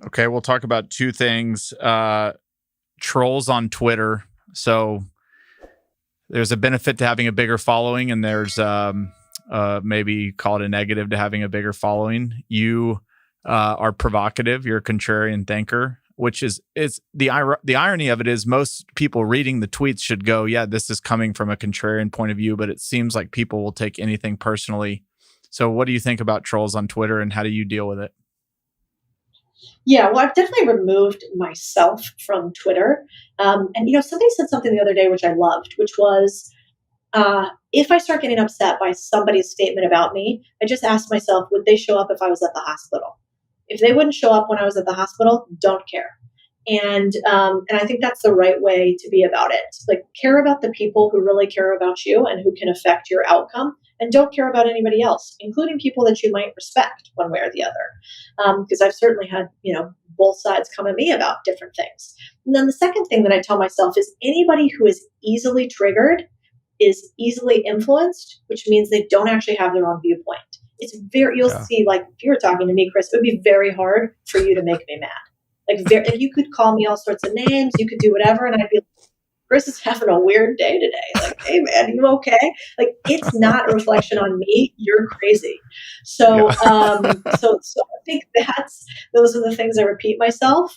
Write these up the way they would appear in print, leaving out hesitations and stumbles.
Okay, we'll talk about two things. Trolls on Twitter. So there's a benefit to having a bigger following, and there's maybe call it a negative to having a bigger following. You are provocative. You're a contrarian thinker, which is the irony of it is most people reading the tweets should go, yeah, this is coming from a contrarian point of view, but it seems like people will take anything personally. So what do you think about trolls on Twitter, and how do you deal with it? Yeah, well, I've definitely removed myself from Twitter. Somebody said something the other day which I loved, which was if I start getting upset by somebody's statement about me, I just ask myself, would they show up if I was at the hospital? If they wouldn't show up when I was at the hospital, don't care. And I think that's the right way to be about it. Like, care about the people who really care about you and who can affect your outcome, and don't care about anybody else, including people that you might respect one way or the other. Because I've certainly had both sides come at me about different things. And then the second thing that I tell myself is anybody who is easily triggered is easily influenced, which means they don't actually have their own viewpoint. You'll see, like, if you were talking to me, Chris, it would be very hard for you to make me mad. Like, you could call me all sorts of names, you could do whatever, and I'd be like, Chris is having a weird day today. Like, hey man, you okay? Like, it's not a reflection on me. You're crazy. So, so I think those are the things I repeat to myself.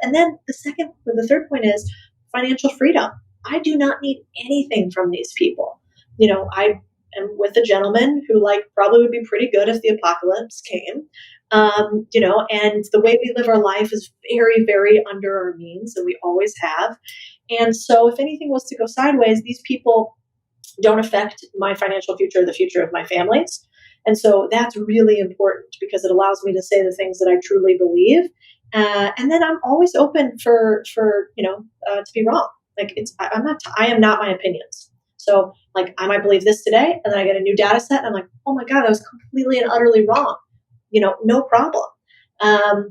And then the third point is financial freedom. I do not need anything from these people. I am with a gentleman who probably would be pretty good if the apocalypse came. And the way we live our life is very, very under our means, and we always have. And so if anything was to go sideways, these people don't affect my financial future or the future of my family's. And so that's really important because it allows me to say the things that I truly believe. And then I'm always open to be wrong. Like, I am not my opinions. So I might believe this today, and then I get a new data set and I'm like, oh my God, that was completely and utterly wrong. No problem.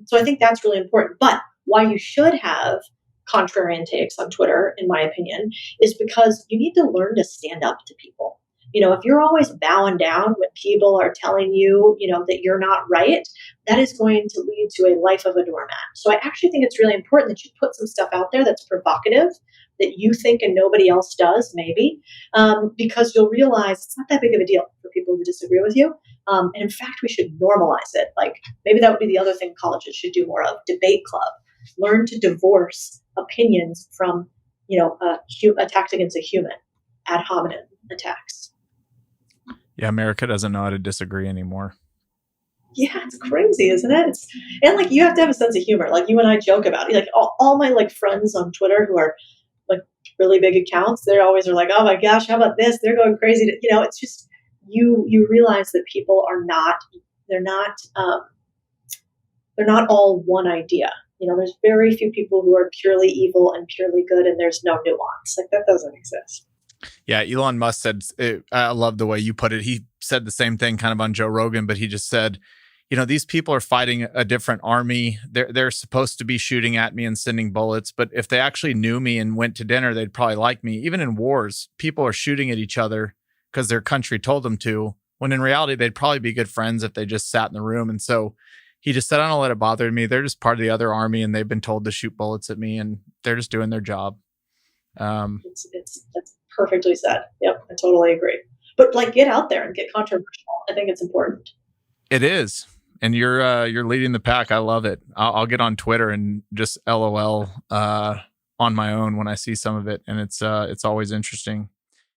So I think that's really important. But why you should have contrarian takes on Twitter, in my opinion, is because you need to learn to stand up to people. If you're always bowing down when people are telling you, that you're not right, that is going to lead to a life of a doormat. So I actually think it's really important that you put some stuff out there that's provocative, that you think and nobody else does, maybe, because you'll realize it's not that big of a deal for people to disagree with you. And in fact, we should normalize it. Like, maybe that would be the other thing colleges should do more of: debate club. Learn to divorce opinions from, attacks against a human, ad hominem attacks. Yeah, America doesn't know how to disagree anymore. Yeah, it's crazy, isn't it? And you have to have a sense of humor. Like, you and I joke about it. Like, all my friends on Twitter who are really big accounts, they always are like, oh my gosh, how about this? They're going crazy. It's just you realize that people are they're not all one idea. There's very few people who are purely evil and purely good, and there's no nuance. Like, that doesn't exist. Yeah, Elon Musk said, I love the way you put it. He said the same thing kind of on Joe Rogan, but he just said, these people are fighting a different army. They're supposed to be shooting at me and sending bullets, but if they actually knew me and went to dinner, they'd probably like me. Even in wars, people are shooting at each other because their country told them to, when in reality, they'd probably be good friends if they just sat in the room. And so he just said, I don't let it bother me. They're just part of the other army, and they've been told to shoot bullets at me, and they're just doing their job. That's perfectly said. Yep, I totally agree. But get out there and get controversial. I think it's important. It is. And you're leading the pack. I love it. I'll get on Twitter and just LOL on my own when I see some of it, and it's always interesting.